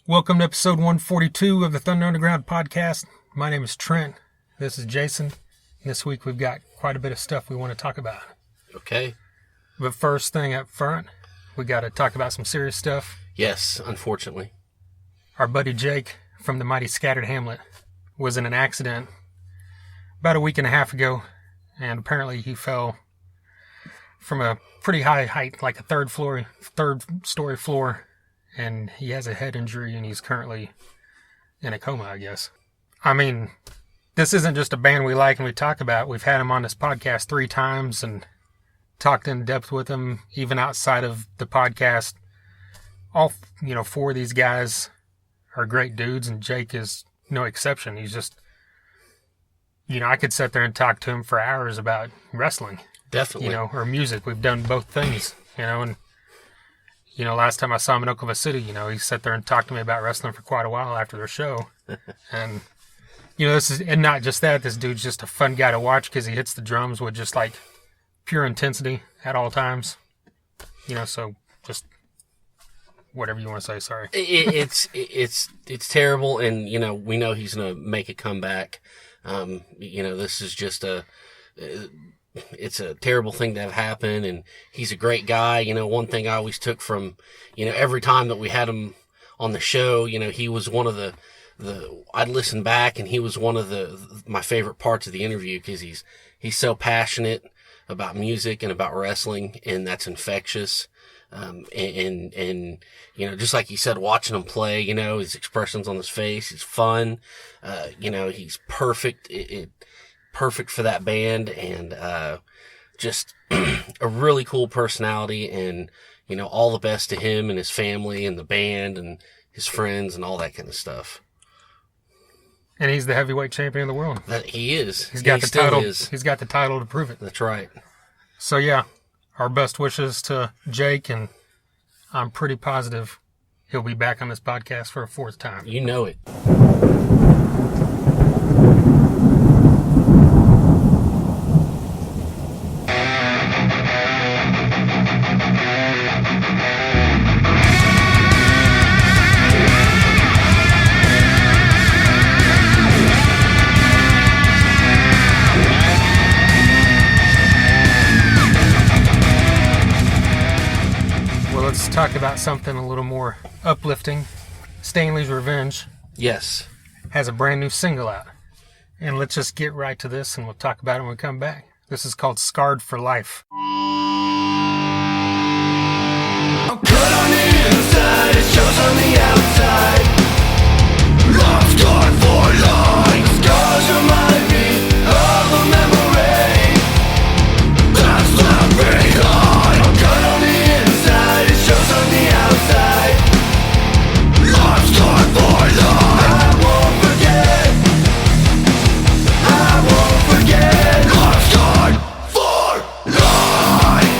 Welcome to episode 142 of the Thunder Underground podcast. My name is Trent. This is Jason. This week we've got quite a bit of stuff we want to talk about. Okay. But first thing up front, we got to talk about some serious stuff. Yes, unfortunately. Our buddy Jake from the mighty scattered Hamlet was in an accident about a week and a half ago, and apparently he fell from a pretty high height, like a third story floor, and he has a head injury, and he's currently in a coma, I guess. I mean, this isn't just a band we like and we talk about. We've had him on this podcast 3 times and talked in depth with him, even outside of the podcast. All, 4 of these guys are great dudes, and Jake is no exception. He's just, I could sit there and talk to him for hours about wrestling. Definitely. Or music. We've done both things, and last time I saw him in Oklahoma City, he sat there and talked to me about wrestling for quite a while after their show. And, and not just that, this dude's just a fun guy to watch because he hits the drums with just like pure intensity at all times. So just whatever you want to say, sorry. It's terrible, and, we know he's going to make a comeback. This is just it's a terrible thing to have happen, and he's a great guy. One thing I always took from, every time that we had him on the show, he was one of I'd listen back, and he was one of my favorite parts of the interview because he's so passionate about music and about wrestling, and that's infectious. And just like he said, watching him play, his expressions on his face, he's fun. He's perfect. Perfect for that band, and just a really cool personality, and all the best to him and his family and the band and his friends and all that kind of stuff. And he's the heavyweight champion of the world. That he is. He's got the title. He's got the title to prove it. That's right. So yeah, our best wishes to Jake, and I'm pretty positive he'll be back on this podcast for a 4th time. You know it. Let's talk about something a little more uplifting. Stanley's Revenge. Yes. Has a brand new single out. And let's just get right to this, and we'll talk about it when we come back. This is called Scarred for Life. I'm cut on the inside, it shows on the outside. I'm scarred for life. Scars remind me of a memory that's left behind. I'm cut on the inside, it shows on the outside. I'm scarred for life. I won't forget. I won't forget. I'm scarred for life.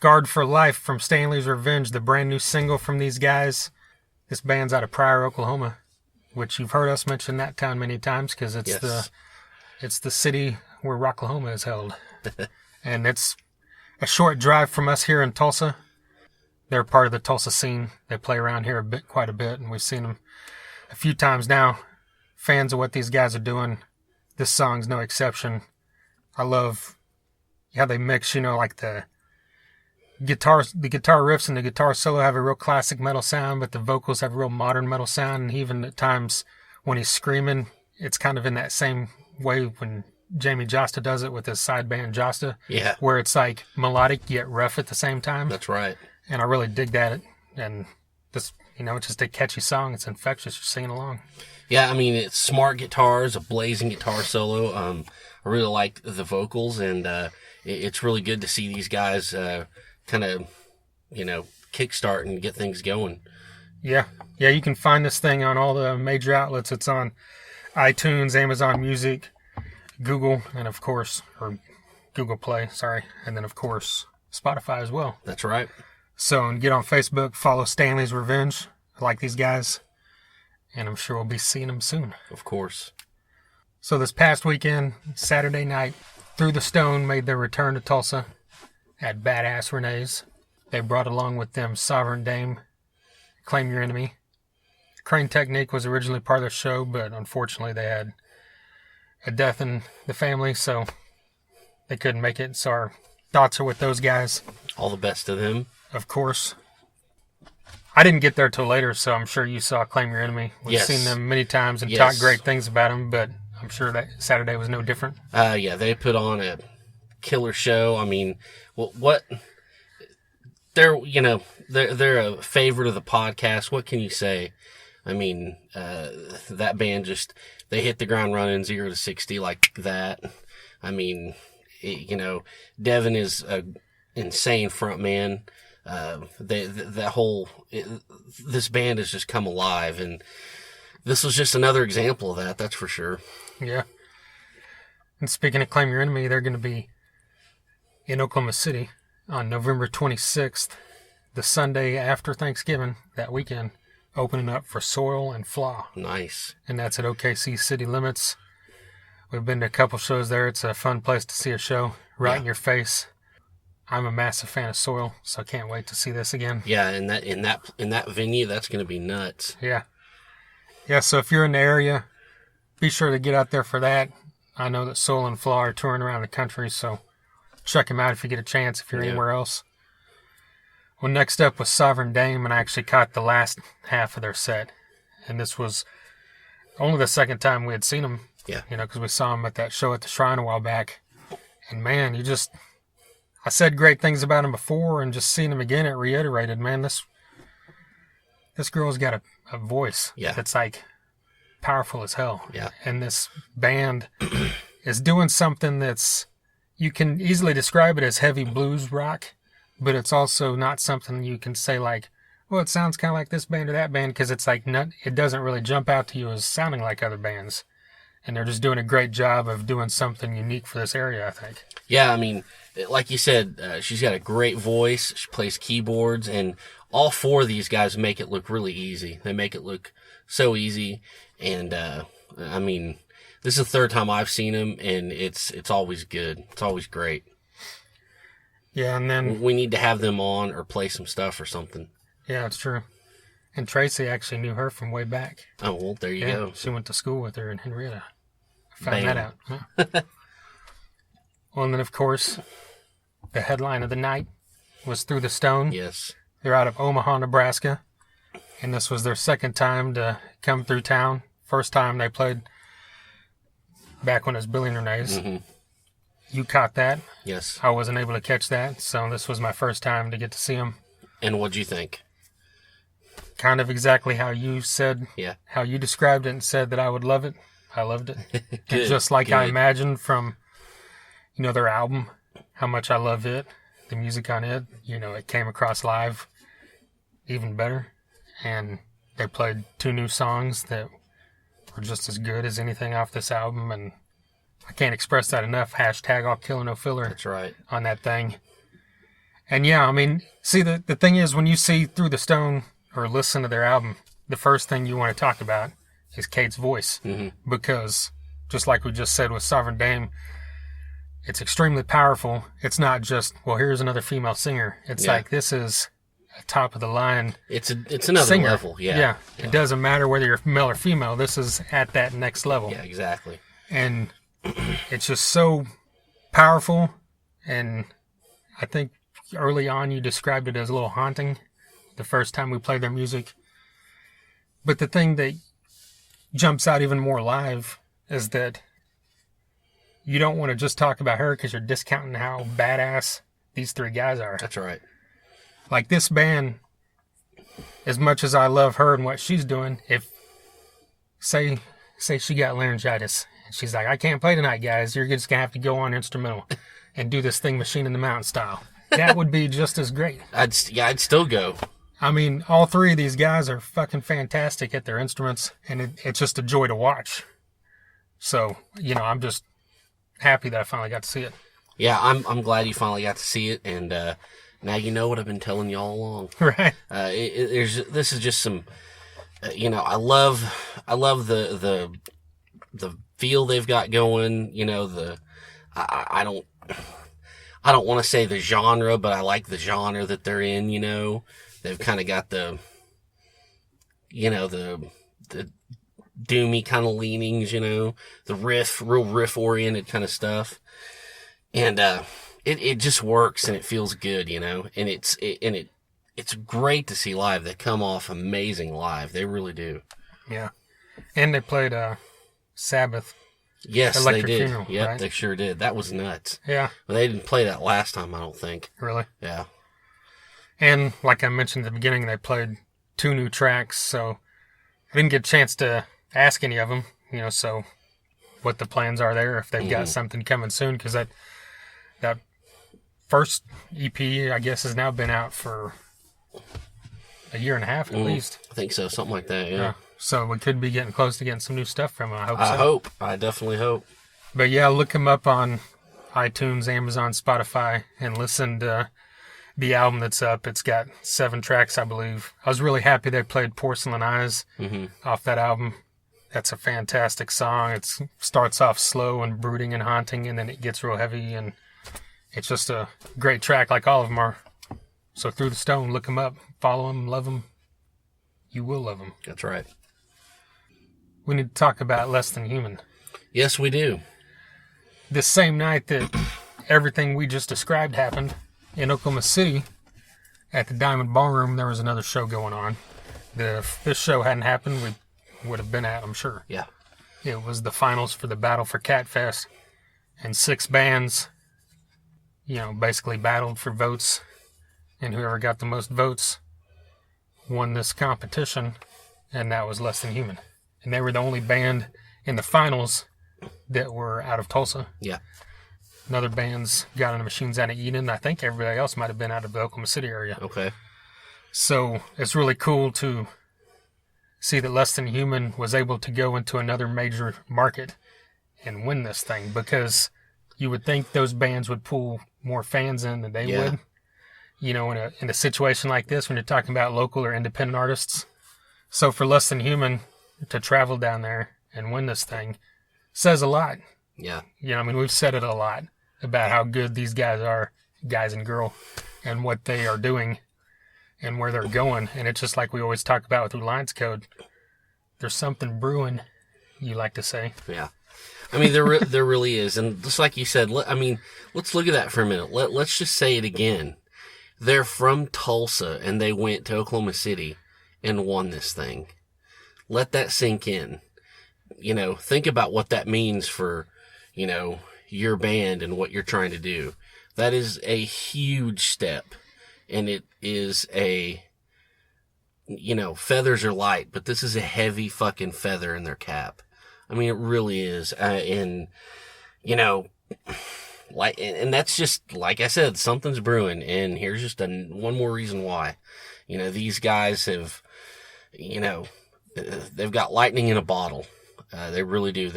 Scarred for Life from Stanley's Revenge, the brand new single from these guys. This band's out of Pryor, Oklahoma, which you've heard us mention that town many times because it's the city where Rocklahoma is held. And it's a short drive from us here in Tulsa. They're part of the Tulsa scene. They play around here quite a bit, and we've seen them a few times now. Fans of what these guys are doing. This song's no exception. I love how they mix, like the guitar riffs and the guitar solo have a real classic metal sound, but the vocals have a real modern metal sound. And even at times when he's screaming, it's kind of in that same way when Jamie Josta does it with his side band Josta. Yeah. Where it's like melodic yet rough at the same time. That's right. And I really dig that. And this, it's just a catchy song. It's infectious. You're singing along. Yeah, I mean, it's smart guitars, a blazing guitar solo. I really like the vocals, and it's really good to see these guys kind of, kickstart and get things going. Yeah. Yeah, you can find this thing on all the major outlets. It's on iTunes, Amazon Music, Google, and of course, or Google Play, sorry. And then, of course, Spotify as well. That's right. So, and get on Facebook, follow Stanley's Revenge. I like these guys. And I'm sure we'll be seeing them soon. Of course. So this past weekend, Saturday night, Through the Stone made their return to Tulsa at Bad Ass Renee's. They brought along with them Sovereign Dame, Claim Your Enemy. Crane Technique was originally part of the show, but unfortunately they had a death in the family, so they couldn't make it. So our thoughts are with those guys. All the best to them. Of course. I didn't get there till later, so I'm sure you saw Claim Your Enemy. We've seen them many times and talked great things about them, but I'm sure that Saturday was no different. Yeah, they put on a killer show. I mean, they're a favorite of the podcast. What can you say? I mean, that band they hit the ground running 0 to 60 like that. I mean, Devin is an insane front man. This band has just come alive, and this was just another example of that. That's for sure. Yeah. And speaking of Claim Your Enemy, they're going to be in Oklahoma City on November 26th, the Sunday after Thanksgiving, that weekend, opening up for Soil and Flaw. Nice. And that's at OKC City Limits. We've been to a couple shows there. It's a fun place to see a show right in your face. I'm a massive fan of Soil, so I can't wait to see this again. Yeah, in that venue, that's going to be nuts. Yeah. Yeah, so if you're in the area, be sure to get out there for that. I know that Soul and Flaw are touring around the country, so check them out if you get a chance, if you're anywhere else. Well, next up was Sovereign Dame, and I actually caught the last half of their set. And this was only the second time we had seen them. Yeah. Because we saw them at that show at the Shrine a while back. And man, I said great things about him before, and just seeing him again, it reiterated, man, this girl's got a voice that's like powerful as hell. Yeah. And this band is doing something that's, you can easily describe it as heavy blues rock, but it's also not something you can say like, well, it sounds kind of like this band or that band, because it's like, it doesn't really jump out to you as sounding like other bands. And they're just doing a great job of doing something unique for this area, I think. Yeah, I mean, like you said, she's got a great voice. She plays keyboards, and all four of these guys make it look really easy. They make it look so easy. And, I mean, this is the third time I've seen them, and it's always good. It's always great. Yeah, and then we need to have them on or play some stuff or something. Yeah, it's true. And Tracy actually knew her from way back. Oh, well, there you go. She went to school with her in Henrietta. I found that out. Huh? Well, and then, of course, the headline of the night was Through the Stone. Yes. They're out of Omaha, Nebraska. And this was their second time to come through town. First time they played back when it was Billy and Renee's. Mm-hmm. You caught that. Yes. I wasn't able to catch that, so this was my first time to get to see them. And what'd you think? Kind of exactly how you said, how you described it and said that I would love it. I loved it. Good, just like I imagined from, their album, how much I love it, the music on it. It came across live even better. And they played 2 new songs that were just as good as anything off this album. And I can't express that enough. # All Killer No Filler. That's right. On that thing. And yeah, I mean, see, the thing is, when you see Through the Stone or listen to their album, the first thing you want to talk about is Kate's voice. Mm-hmm. Because, just like we just said with Sovereign Dame, it's extremely powerful. It's not just, well, here's another female singer. It's like, this is a top of the line. It's another singer. level. Yeah. It doesn't matter whether you're male or female. This is at that next level. Yeah, exactly. And it's just so powerful. And I think early on you described it as a little haunting the first time we played their music. But the thing that jumps out even more live is that you don't want to just talk about her because you're discounting how badass these three guys are. That's right. Like, this band, as much as I love her and what she's doing, if say she got laryngitis and she's like, I can't play tonight, guys, you're just gonna have to go on instrumental and do this thing Machine in the Mountain style. That would be just as great. I'd still go. I mean, all three of these guys are fucking fantastic at their instruments, and it's just a joy to watch. So, I'm just happy that I finally got to see it. Yeah, I'm glad you finally got to see it, and now you know what I've been telling you all along. Right. This is just some, I love the feel they've got going. I don't want to say the genre, but I like the genre that they're in. They've kind of got the doomy kind of leanings, the real riff oriented kind of stuff. And, it just works and it feels good, and it's great to see live. They come off amazing live. They really do. Yeah. And they played, Sabbath. Yes, Electric they did. Funeral, Yep, right? They sure did. That was nuts. Yeah. But they didn't play that last time, I don't think. Really? Yeah. And like I mentioned at the beginning, they played 2 new tracks, so I didn't get a chance to ask any of them, so what the plans are there, if they've got something coming soon, because that first EP, I guess, has now been out for a year and a half at least. I think so, something like that, yeah. So we could be getting close to getting some new stuff from them, I hope so. I hope. I definitely hope. But yeah, look them up on iTunes, Amazon, Spotify, and listen to the album that's up. It's got 7 tracks, I believe. I was really happy they played Porcelain Eyes off that album. That's a fantastic song. It starts off slow and brooding and haunting, and then it gets real heavy, and it's just a great track like all of them are. So Through the Stone, look them up, follow them, love them. You will love them. That's right. We need to talk about Less Than Human. Yes, we do. This same night that everything we just described happened, in Oklahoma City, at the Diamond Ballroom, there was another show going on. If this show hadn't happened, we would have been at, I'm sure. Yeah. It was the finals for the Battle for Kattfest, and 6 bands, basically battled for votes, and whoever got the most votes won this competition, and that was Less Than Human. And they were the only band in the finals that were out of Tulsa. Yeah. Another band's got on the Machines out of Eden. I think everybody else might have been out of the Oklahoma City area. Okay. So it's really cool to see that Less Than Human was able to go into another major market and win this thing, because you would think those bands would pull more fans in than they would. In a situation like this, when you're talking about local or independent artists. So for Less Than Human to travel down there and win this thing says a lot. Yeah. We've said it a lot about how good these guys are, guys and girl, and what they are doing and where they're going. And it's just like we always talk about with Reliance Code. There's something brewing, you like to say. Yeah. There really is. And just like you said, let's look at that for a minute. Let's just say it again. They're from Tulsa, and they went to Oklahoma City and won this thing. Let that sink in. Think about what that means for, your band and what you're trying to do. That is a huge step. And it is feathers are light, but this is a heavy fucking feather in their cap. It really is. And that's just, like I said, something's brewing. And here's just one more reason why. These guys have, they've got lightning in a bottle. They really do.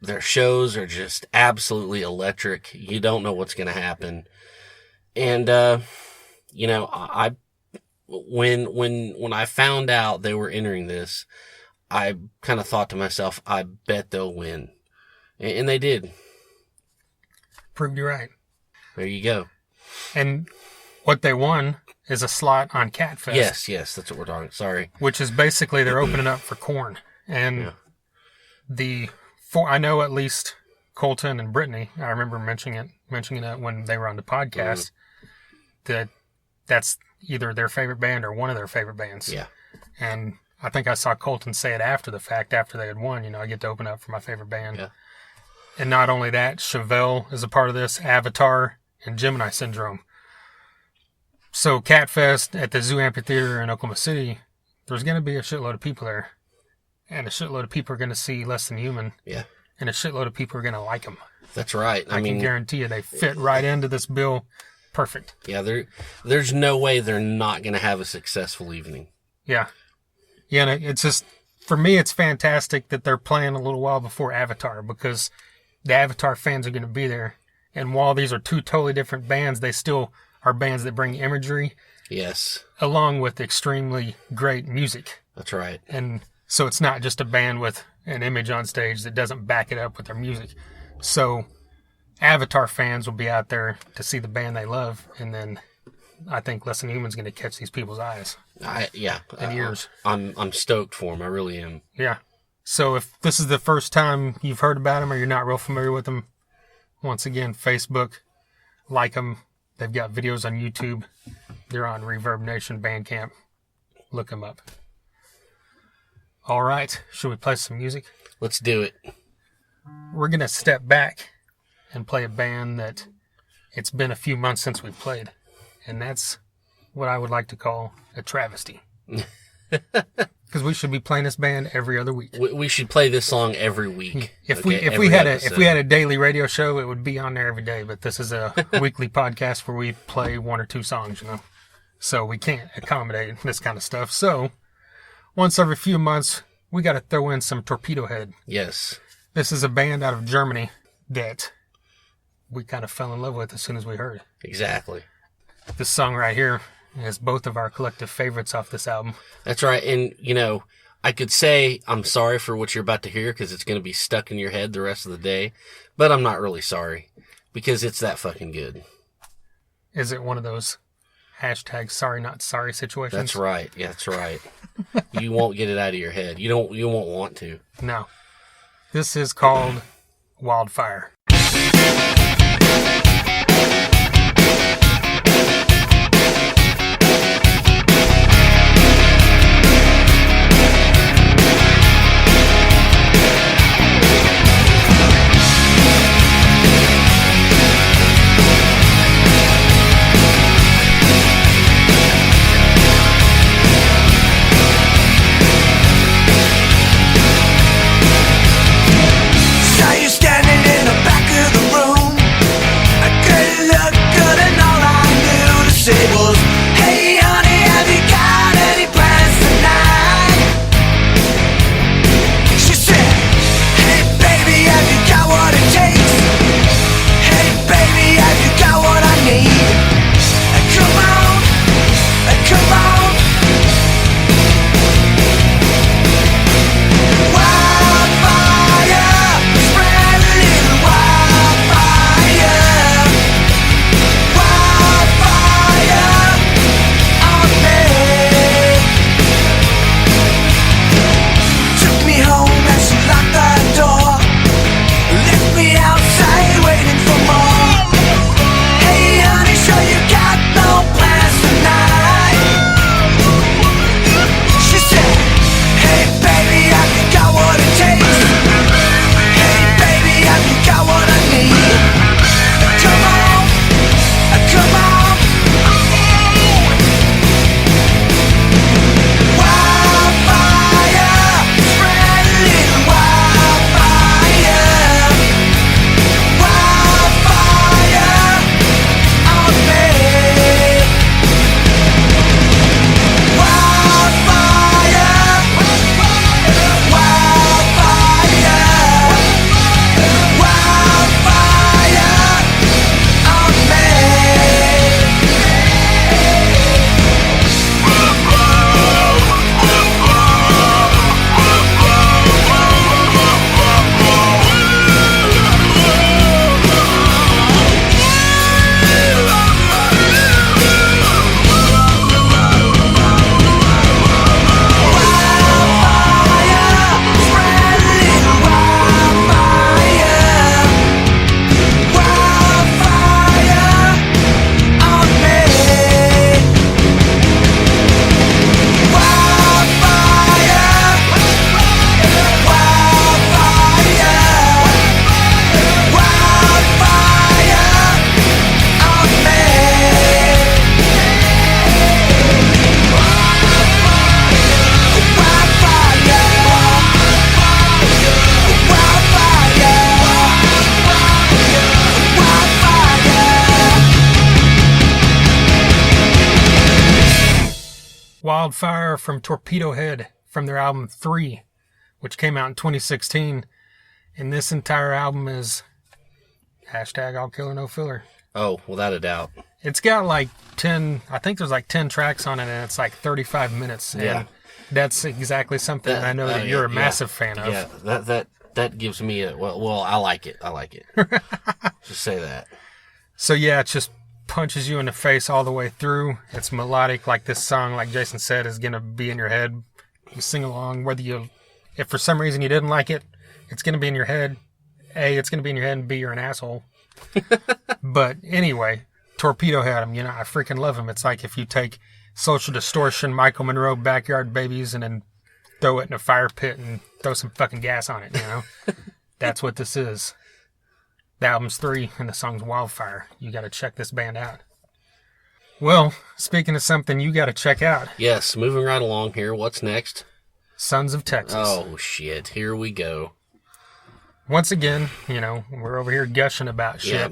Their shows are just absolutely electric. You don't know what's going to happen. And, you know, when I found out they were entering this, I kind of thought to myself, I bet they'll win. And they did. Proved you right. There you go. And what they won is a slot on Kattfest. Yes, that's what we're talking. Sorry. Which is basically they're opening up for Korn. And I know at least Colton and Brittany, I remember mentioning it when they were on the podcast, that's either their favorite band or one of their favorite bands. Yeah. And I think I saw Colton say it after the fact, after they had won, you know, I get to open up for my favorite band. Yeah. And not only that, Chevelle is a part of this, Avatar, and Gemini Syndrome. So Kattfest at the Zoo Amphitheater in Oklahoma City, there's going to be a shitload of people there. And a shitload of people are going to see Less Than Human. Yeah. And a shitload of people are going to like them. That's right. I can guarantee you they fit right into this bill. Perfect. Yeah, there's no way they're not going to have a successful evening. Yeah. Yeah, and it's just, for me, it's fantastic that they're playing a little while before Avatar, because the Avatar fans are going to be there. And while these are two totally different bands, they still are bands that bring imagery. Yes. Along with extremely great music. That's right. And so it's not just a band with an image on stage that doesn't back it up with their music. So Avatar fans will be out there to see the band they love, and then I think Less Than Human's going to catch these people's eyes. And ears. I'm stoked for them. I really am. Yeah. So if this is the first time you've heard about them or you're not real familiar with them, once again, Facebook, like them. They've got videos on YouTube. They're on Reverb Nation Bandcamp. Look them up. All right. Should we play some music? Let's do it. We're going to step back and play a band that it's been a few months since we've played. And that's what I would like to call a travesty. Because we should be playing this band every other week. We should play this song every week. If we had a daily radio show, it would be on there every day. But this is a weekly podcast where we play one or two songs, you know. So we can't accommodate this kind of stuff. So once every few months, we got to throw in some Torpedohead. Yes. This is a band out of Germany that we kind of fell in love with as soon as we heard it. Exactly. This song right here is both of our collective favorites off this album. That's right. And, you know, I could say I'm sorry for what you're about to hear because it's going to be stuck in your head the rest of the day. But I'm not really sorry because it's that fucking good. Is it one of those hashtag sorry not sorry situations? That's right. Yeah, that's right. You won't get it out of your head. You won't want to. No. This is called Wildfire. Saw you standing in the back Wildfire from Torpedohead from their album 3, which came out in 2016. And this entire album is hashtag all killer no filler. Oh, without a doubt. It's got like 10, I think there's like 10 tracks on it, and it's like 35 minutes. Yeah. And that's exactly something I know that you're a massive fan of. Yeah, that gives me a, well, I like it. Just say that. So yeah, it just punches you in the face all the way through. It's melodic, like this song, like Jason said, is going to be in your head. You sing along, if for some reason you didn't like it, it's going to be in your head. A, it's going to be in your head, and B, you're an asshole. But anyway, Torpedohead, I freaking love him. It's like if you take Social Distortion, Michael Monroe, Backyard Babies, and then throw it in a fire pit and throw some fucking gas on it, That's what this is. The album's 3, and the song's Wildfire. You got to check this band out. Well, speaking of something you got to check out. Yes, moving right along here. What's next? Sons of Texas. Oh, shit. Here we go. Once again, we're over here gushing about shit,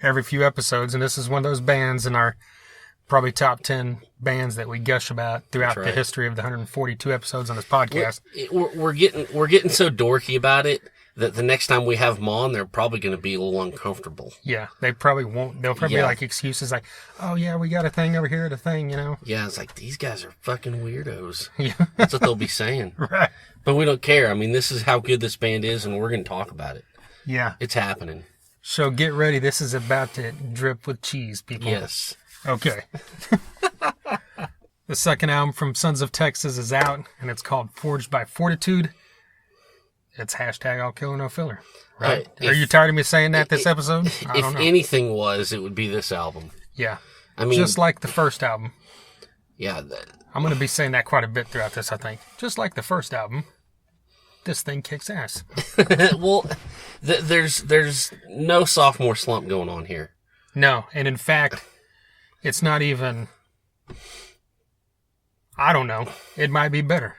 every few episodes, and this is one of those bands in our probably top 10 bands that we gush about throughout the history of the 142 episodes on this podcast. We're getting so dorky about it that the next time we have them on, they're probably going to be a little uncomfortable. Yeah, they probably won't. They'll probably be like excuses like, oh yeah, we got a thing over here, Yeah, it's like, these guys are fucking weirdos. Yeah. That's what they'll be saying. Right. But we don't care. I mean, this is how good this band is, and we're going to talk about it. Yeah. It's happening. So get ready. This is about to drip with cheese, people. Yes. Okay. The second album from Sons of Texas is out, and it's called Forged by Fortitude. It's hashtag all killer no filler. Right? Are you tired of me saying that this episode? I don't know. Anything was, it would be this album. Yeah. I mean, just like the first album. Yeah. I'm going to be saying that quite a bit throughout this, I think. Just like the first album, this thing kicks ass. Well, there's no sophomore slump going on here. No, and in fact, it's not even, I don't know, it might be better.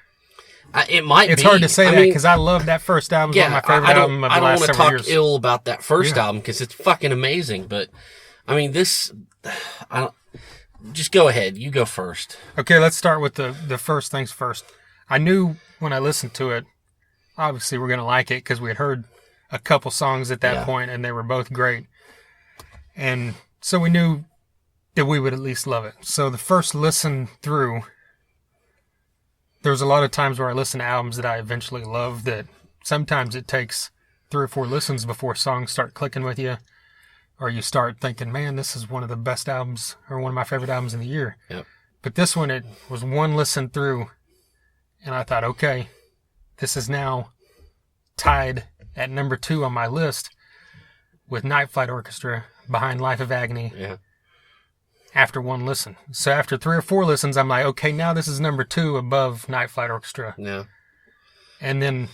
It might be. It's hard to say that because I love that first album. Yeah, one of my favorite album of the last several years. I don't want to talk ill about that first album because it's fucking amazing. But, I mean, just go ahead. You go first. Okay, let's start with the first things first. I knew when I listened to it, obviously we're going to like it because we had heard a couple songs at that point and they were both great. And so we knew that we would at least love it. So the first listen through, there's a lot of times where I listen to albums that I eventually love that sometimes it takes 3 or 4 listens before songs start clicking with you. Or you start thinking, man, this is one of the best albums or one of my favorite albums in the year. Yep. But this one, it was one listen through, and I thought, okay, this is now tied at number 2 on my list with Night Flight Orchestra behind Life of Agony after one listen. So after 3 or 4 listens, I'm like, okay, now this is number 2 above Night Flight Orchestra. Yeah. And then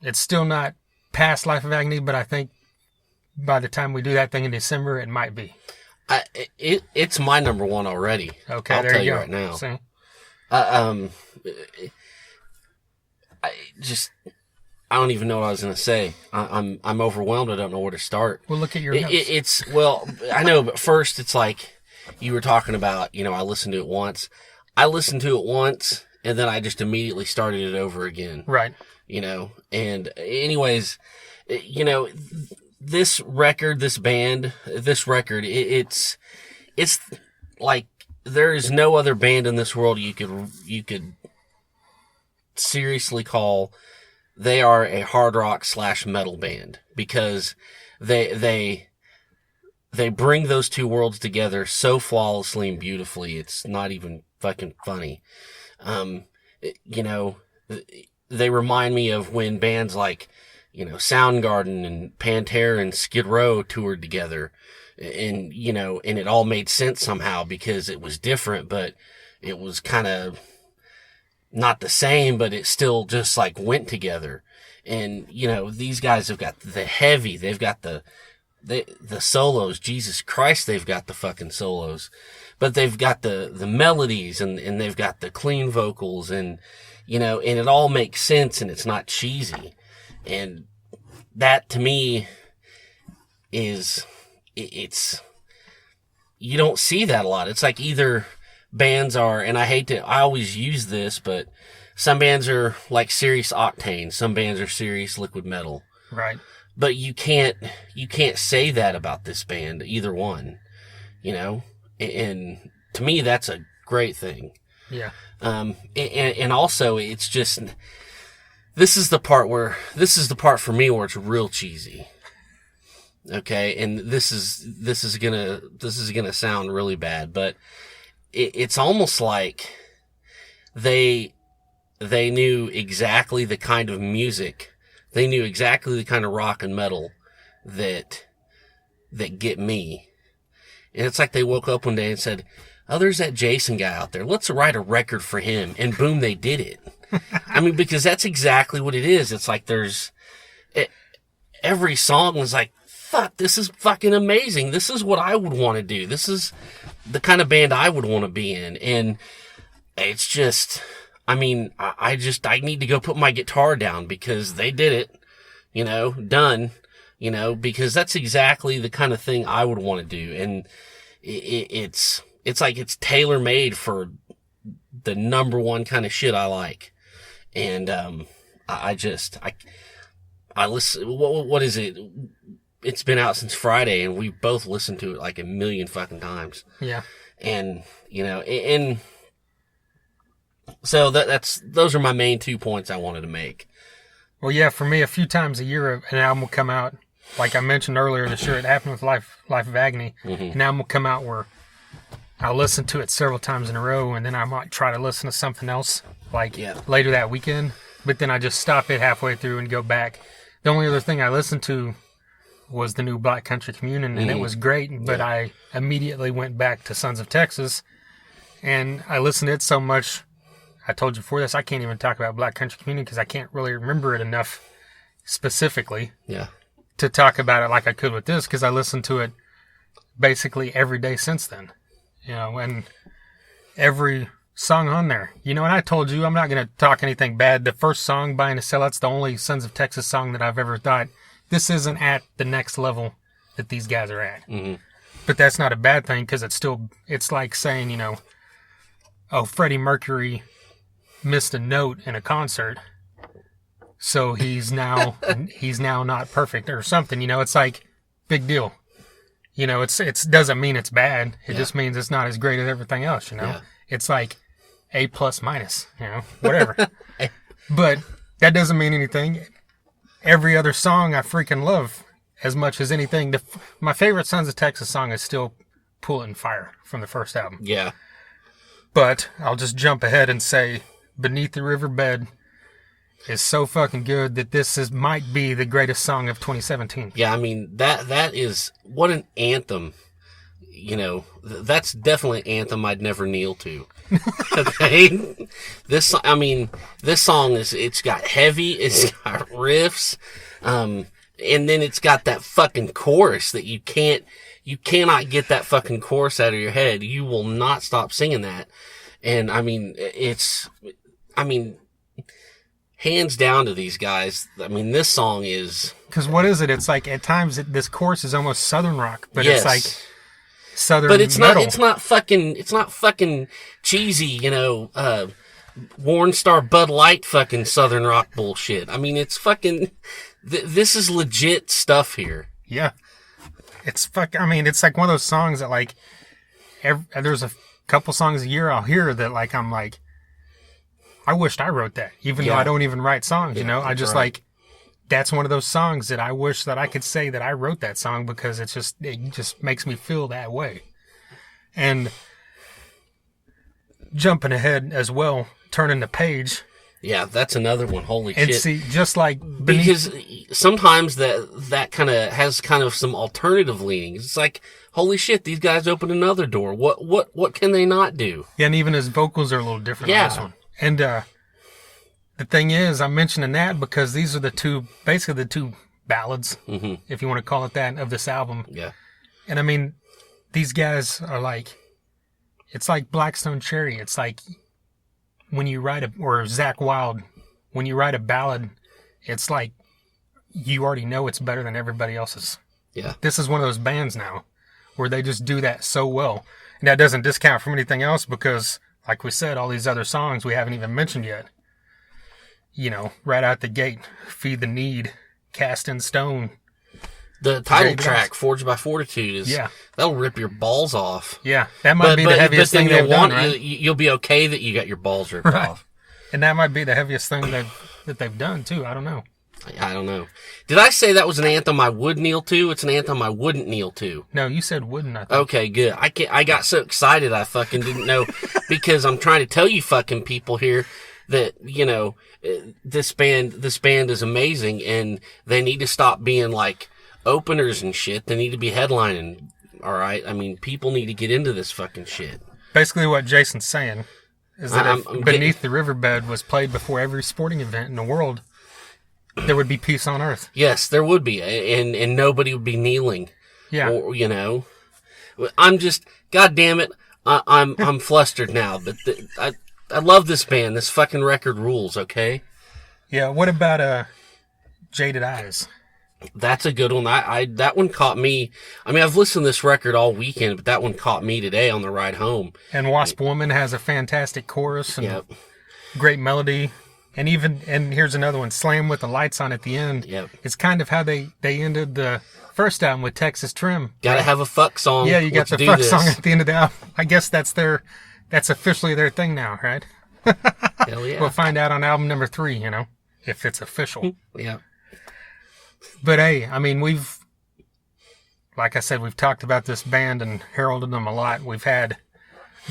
it's still not past Life of Agony, but I think by the time we do that thing in December, it might be. It's my number 1 already. Okay, I'll there tell you you go. right now. See? I don't even know what I was going to say. I'm overwhelmed. I don't know where to start. Well, look at your notes. I know, but first it's like you were talking about, I listened to it once. I listened to it once and then I just immediately started it over again. Right. And anyways, this record, it's like there is no other band in this world you could seriously call they are a hard rock / metal band because they bring those two worlds together so flawlessly and beautifully. It's not even fucking funny. They remind me of when bands like, Soundgarden and Pantera and Skid Row toured together and, and it all made sense somehow because it was different, but it was kind of not the same, but it still just like went together. And, these guys have got the heavy, they've got the solos. Jesus Christ, they've got the fucking solos, but they've got the melodies and they've got the clean vocals and, and it all makes sense and it's not cheesy. And that to me it's, you don't see that a lot. It's like either bands are, and I always use this, but some bands are like Serious Octane. Some bands are Serious Liquid Metal. Right. But you can't say that about this band, either one, you know? And to me, that's a great thing. Yeah. And also it's just, this is the part for me where it's real cheesy. Okay. And this is gonna sound really bad, but it's almost like they knew exactly the kind of music, they knew exactly the kind of rock and metal that get me. And it's like they woke up one day and said, oh, there's that Jason guy out there. Let's write a record for him. And boom, they did it. I mean, because that's exactly what it is. It's like every song was like, fuck, this is fucking amazing. This is what I would want to do. This is the kind of band I would want to be in. And it's just, I mean, I need to go put my guitar down because they did it, you know, done, you know, because that's exactly the kind of thing I would want to do. And it's like it's tailor made for the number one kind of shit I like. And, I listen, what is it? It's been out since Friday and we both listened to it like a million fucking times. Yeah. And, you know, and so those are my main 2 points I wanted to make. Well, yeah, for me, a few times a year, an album will come out. Like I mentioned earlier this year, it happened with Life of Agony. Mm-hmm. An album will come out where I'll listen to it several times in a row, and then I might try to listen to something else, like later that weekend. But then I just stop it halfway through and go back. The only other thing I listened to was the new Black Country Communion, and it was great, but I immediately went back to Sons of Texas, and I listened to it so much. I told you before this, I can't even talk about Black Country Communion because I can't really remember it enough specifically to talk about it like I could with this, because I listened to it basically every day since then. You know, and every song on there. You know, and I told you I'm not going to talk anything bad. The first song, Buying a Sellout's the only Sons of Texas song that I've ever thought, this isn't at the next level that these guys are at. Mm-hmm. But that's not a bad thing because it's like saying, you know, oh, Freddie Mercury missed a note in a concert, so he's now not perfect or something. You know, it's like, big deal. You know, it's doesn't mean it's bad. It just means it's not as great as everything else, you know? Yeah. It's like A+-, you know, whatever. But that doesn't mean anything. Every other song I freaking love as much as anything. My favorite Sons of Texas song is still Pulling Fire from the first album. Yeah. But I'll just jump ahead and say Beneath the Riverbed is so fucking good that might be the greatest song of 2017. Yeah, I mean, that is, what an anthem. You know, that's definitely an anthem I'd never kneel to. Okay? This song it's got heavy, it's got riffs, and then it's got that fucking chorus that you cannot get that fucking chorus out of your head. You will not stop singing that. And I mean, hands down to these guys. I mean, this song is... Because what is it? It's like, at times, this chorus is almost Southern rock, but it's like Southern but it's metal. It's not fucking cheesy, you know, Warren Star Bud Light fucking Southern rock bullshit. I mean, it's fucking... this is legit stuff here. Yeah. It's it's like one of those songs that, like, there's a couple songs a year I'll hear that, like, I'm like, I wished I wrote that, even though I don't even write songs, you know? I just that's one of those songs that I wish that I could say that I wrote that song because it just makes me feel that way. And jumping ahead as well, turning the page. Yeah, that's another one. Holy and shit. And see, just like because sometimes that kind of has kind of some alternative leanings. It's like, holy shit, these guys opened another door. What can they not do? Yeah, and even his vocals are a little different on this one. And the thing is, I'm mentioning that because these are basically the two ballads, if you want to call it that, of this album. Yeah. And I mean, these guys are like, it's like Blackstone Cherry. It's like when you write or Zakk Wylde, when you write a ballad, it's like you already know it's better than everybody else's. Yeah. This is one of those bands now where they just do that so well. And that doesn't discount from anything else because, like we said, all these other songs we haven't even mentioned yet. You know, right out the gate, Feed the Need, Cast in Stone. The title track, Forged by Fortitude, is that'll rip your balls off. Yeah, that might be the heaviest thing they've done, right? You'll be okay that you got your balls ripped off. And that might be the heaviest thing that they've done, too. I don't know. I don't know. Did I say that was an anthem I would kneel to? It's an anthem I wouldn't kneel to. No, you said wouldn't, I think. Okay, good. I got so excited I fucking didn't know because I'm trying to tell you fucking people here that, you know, this band is amazing and they need to stop being like openers and shit. They need to be headlining. All right. I mean, people need to get into this fucking shit. Basically what Jason's saying is that if Beneath the Riverbed was played before every sporting event in the world, there would be peace on earth. Yes, there would be. And nobody would be kneeling. Yeah. Or, you know, I'm just, God damn it. I'm flustered now, but I love this band. This fucking record rules. Okay. Yeah. What about, Jaded Eyes? That's a good one. That one caught me. I mean, I've listened to this record all weekend, but that one caught me today on the ride home. And Wasp Woman has a fantastic chorus and great melody. And here's another one, Slam with the Lights on at the end. Yep. It's kind of how they ended the first album with Texas Trim. Gotta have a fuck song. Yeah, you got the fuck song at the end of the album. I guess that's officially their thing now, right? Hell yeah. We'll find out on album number 3, you know, if it's official. Yeah. But hey, I mean, like I said, we've talked about this band and heralded them a lot. We've had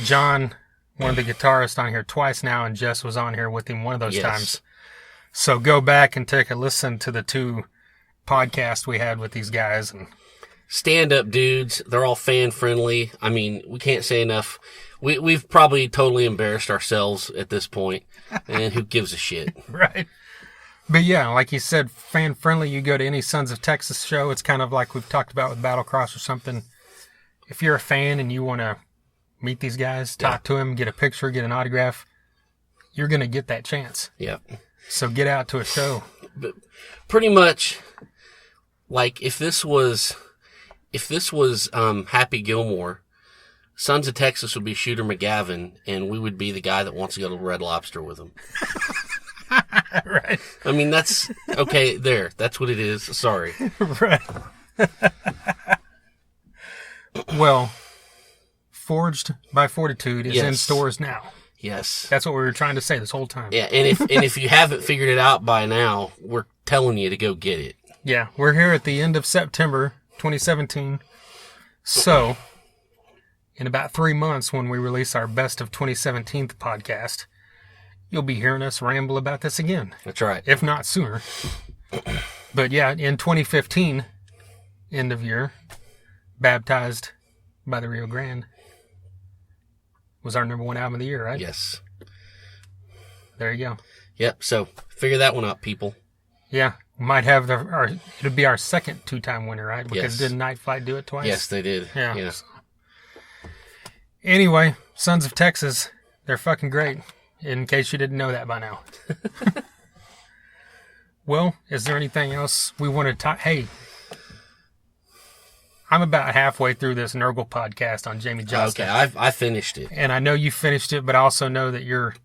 John, one of the guitarists, on here twice now, and Jess was on here with him one of those times. So go back and take a listen to the 2 podcasts we had with these guys. And stand-up dudes. They're all fan-friendly. I mean, we can't say enough. We've probably totally embarrassed ourselves at this point, and who gives a shit? Right. But yeah, like you said, fan-friendly. You go to any Sons of Texas show, it's kind of like we've talked about with Battlecross or something. If you're a fan and you want to meet these guys, talk to them, get a picture, get an autograph, you're going to get that chance. Yeah. So get out to a show. But pretty much, like, if this was Happy Gilmore, Sons of Texas would be Shooter McGavin, and we would be the guy that wants to go to Red Lobster with him. Right. I mean, that's okay. There, that's what it is. Sorry. Right. Well, Forged by Fortitude is in stores now. Yes. That's what we were trying to say this whole time. Yeah, and if you haven't figured it out by now, we're telling you to go get it. Yeah, we're here at the end of September 2017. So, in about 3 months when we release our Best of 2017 podcast, you'll be hearing us ramble about this again. That's right. If not sooner. But yeah, in 2015, end of year, Baptized by the Rio Grande was our number 1 album of the year, right? Yes. There you go. Yep, so figure that one out, people. Yeah, might have it'll be our second 2-time winner, right? Because didn't Night Flight do it twice? Yes, they did. Yeah. Anyway, Sons of Texas, they're fucking great. In case you didn't know that by now. Well, is there anything else we want to talk? Hey, I'm about halfway through this Nurgle podcast on Jamie Johnston. Okay, I finished it. And I know you finished it, but I also know that you're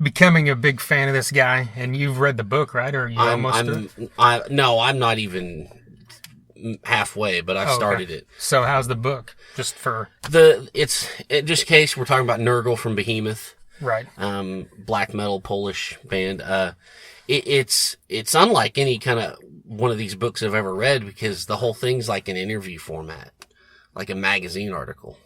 becoming a big fan of this guy, and you've read the book, right? Or you No, I'm not even halfway, but I've started it. So how's the book? Just for... Just in case we're talking about Nurgle from Behemoth. Right. Black metal Polish band. It's unlike any kind of one of these books I've ever read because the whole thing's like an interview format, like a magazine article.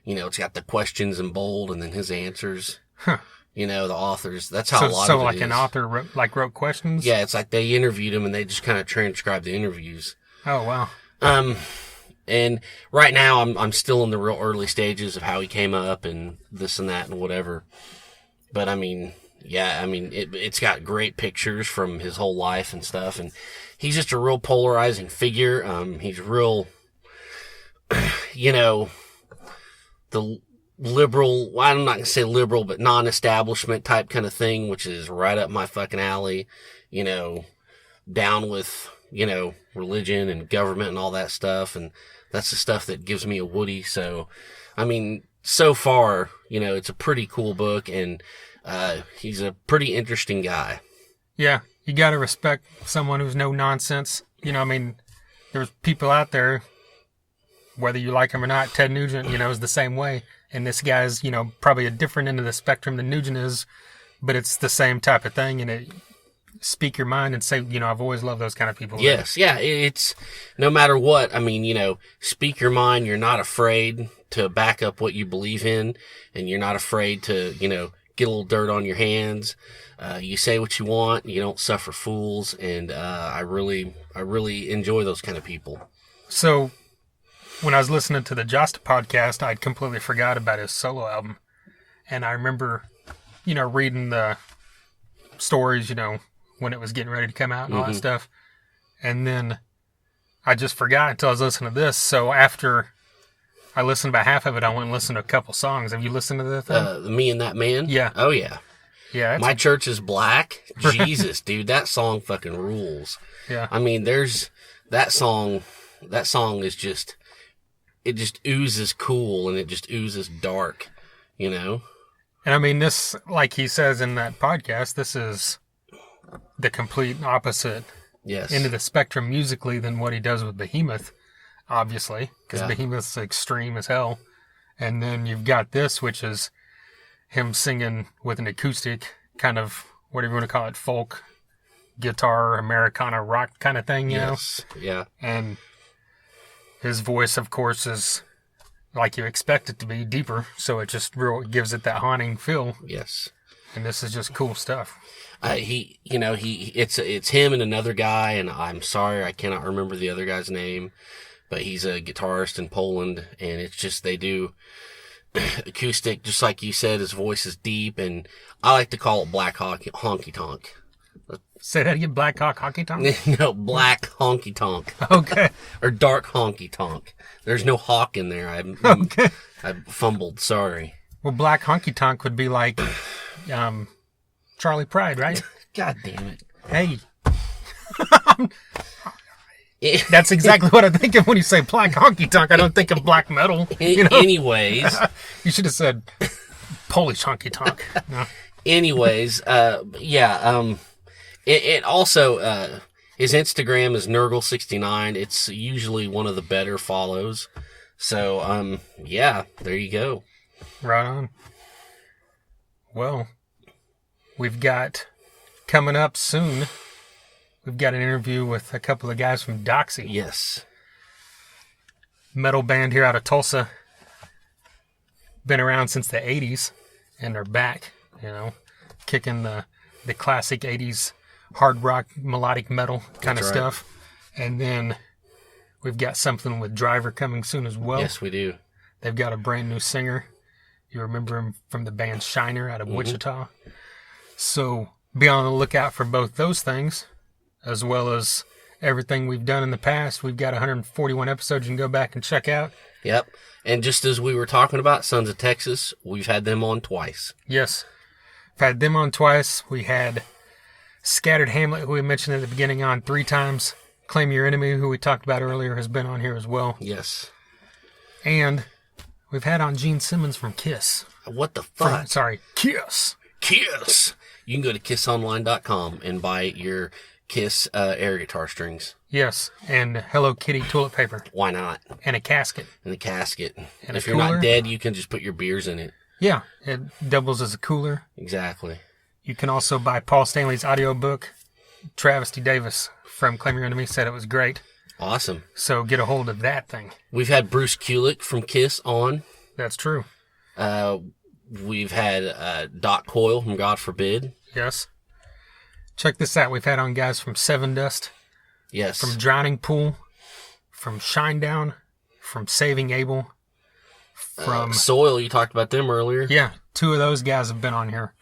You know, it's got the questions in bold and then his answers. Huh. You know, the authors. That's how a lot of it is. So like an author wrote questions? Yeah, it's like they interviewed him and they just kind of transcribed the interviews. Oh, wow. And right now I'm still in the real early stages of how he came up and this and that and whatever. But I mean, yeah, I mean, it's got great pictures from his whole life and stuff. And he's just a real polarizing figure. He's real, you know, the liberal, well, I'm not going to say liberal, but non-establishment type kind of thing, which is right up my fucking alley, you know, down with, you know, religion and government and all that stuff. And That's the stuff that gives me a Woody. So, I mean, so far, it's a pretty cool book, and he's a pretty interesting guy. Yeah, you got to respect someone who's no nonsense. I mean, there's people out there, whether you like him or not. Ted Nugent, is the same way. And this guy's, probably a different end of the spectrum than Nugent is, but it's the same type of thing. And speak your mind and say, I've always loved those kind of people. Yes, yeah, it's no matter what. I mean, speak your mind. You're not afraid to back up what you believe in, and you're not afraid to, get a little dirt on your hands. You say what you want. You don't suffer fools, and I really enjoy those kind of people. So, when I was listening to the Josta podcast, I'd completely forgot about his solo album, and I remember, reading the stories, when it was getting ready to come out and all that stuff. And then I just forgot until I was listening to this. So after I listened about half of it, I went and listened to a couple songs. Have you listened to that thing? Me and That Man? Yeah. Oh, yeah. Yeah. My Church is Black. Jesus, dude, that song fucking rules. Yeah. I mean, that song is just, it just oozes cool, and it just oozes dark, And I mean, this, like he says in that podcast, this is the complete opposite end of the spectrum musically than what he does with Behemoth, obviously, because Behemoth's extreme as hell. And then you've got this, which is him singing with an acoustic, kind of, whatever you want to call it, folk, guitar, Americana rock kind of thing, you know? Yeah. And his voice, of course, is like you expect it to be, deeper, so it just gives it that haunting feel. Yes. And this is just cool stuff. It's him and another guy, and I'm sorry, I cannot remember the other guy's name, but he's a guitarist in Poland, and it's just, they do acoustic, just like you said, his voice is deep, and I like to call it black honky tonk. Say that again, black honky tonk? No, black honky tonk. Okay. Or dark honky tonk. There's no hawk in there. Okay. I fumbled, sorry. Well, black honky tonk would be like, Charlie Pride, right? God damn it. Hey. That's exactly what I think of when you say black honky tonk. I don't think of black metal. Anyways. You should have said Polish honky tonk. No. Anyways, it also, his Instagram is Nurgle69. It's usually one of the better follows. So, there you go. Right on. Well, we've got coming up soon, we've got an interview with a couple of guys from Doxy. Yes. Metal band here out of Tulsa. Been around since the 80s, and they're back, kicking the classic 80s hard rock, melodic metal kind of stuff. And then we've got something with Driver coming soon as well. Yes, we do. They've got a brand new singer. You remember him from the band Shiner out of Wichita. So be on the lookout for both those things, as well as everything we've done in the past. We've got 141 episodes you can go back and check out. Yep. And just as we were talking about Sons of Texas, we've had them on twice. Yes. We've had them on twice. We had Scattered Hamlet, who we mentioned at the beginning, on 3 times. Claim Your Enemy, who we talked about earlier, has been on here as well. Yes. And we've had on Gene Simmons from Kiss. What the fuck? Kiss. Kiss. You can go to kissonline.com and buy your Kiss air guitar strings. Yes, and Hello Kitty toilet paper. Why not? And a casket. And a casket. And if you're not dead, you can just put your beers in it. Yeah, it doubles as a cooler. Exactly. You can also buy Paul Stanley's audiobook. Travis D. Davis from Claim Your Enemy said it was great. Awesome. So get a hold of that thing. We've had Bruce Kulick from Kiss on. That's true. We've had Doc Coyle from God Forbid. Yes. Check this out. We've had on guys from Seven Dust. Yes. From Drowning Pool. From Shinedown. From Saving Abel. From Soil, you talked about them earlier. Yeah, 2 of those guys have been on here.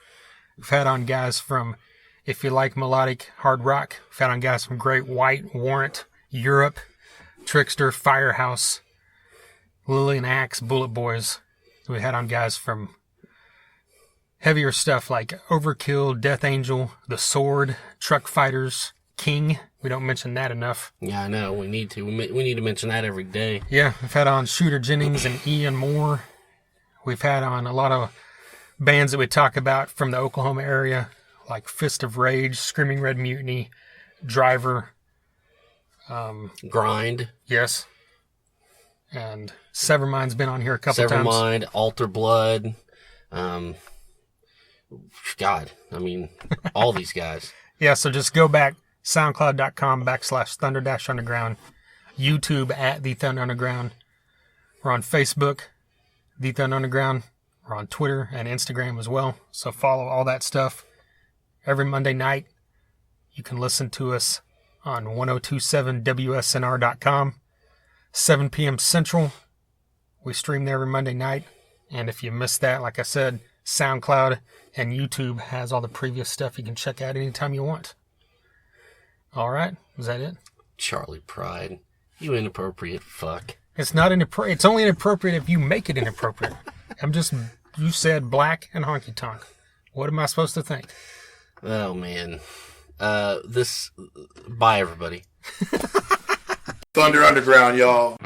We've had on guys from, if you like melodic hard rock, we've had on guys from Great White, Warrant, Europe, Trickster, Firehouse, Lillian Axe, Bullet Boys. We had on guys from heavier stuff like Overkill, Death Angel, The Sword, Truck Fighters, King. We don't mention that enough. Yeah, I know. We need to. We need to mention that every day. Yeah, we've had on Shooter Jennings and Ian Moore. We've had on a lot of bands that we talk about from the Oklahoma area, like Fist of Rage, Screaming Red Mutiny, Driver. Grind. Yes. And Severmind's been on here a couple times. Severmind, Alter Blood. God, I mean, all these guys. Yeah, so just go back, soundcloud.com/Thunder-Underground, YouTube at The Thunder Underground. We're on Facebook, The Thunder Underground. We're on Twitter and Instagram as well, so follow all that stuff. Every Monday night, you can listen to us on 1027WSNR.com, 7 p.m. Central. We stream there every Monday night, and if you missed that, like I said, SoundCloud and YouTube has all the previous stuff you can check out anytime you want. All right, is that it? Charlie Pride, you inappropriate fuck. It's not inappropriate. It's only inappropriate if you make it inappropriate. You said black and honky tonk. What am I supposed to think? Oh man, bye everybody. Thunder Underground, y'all.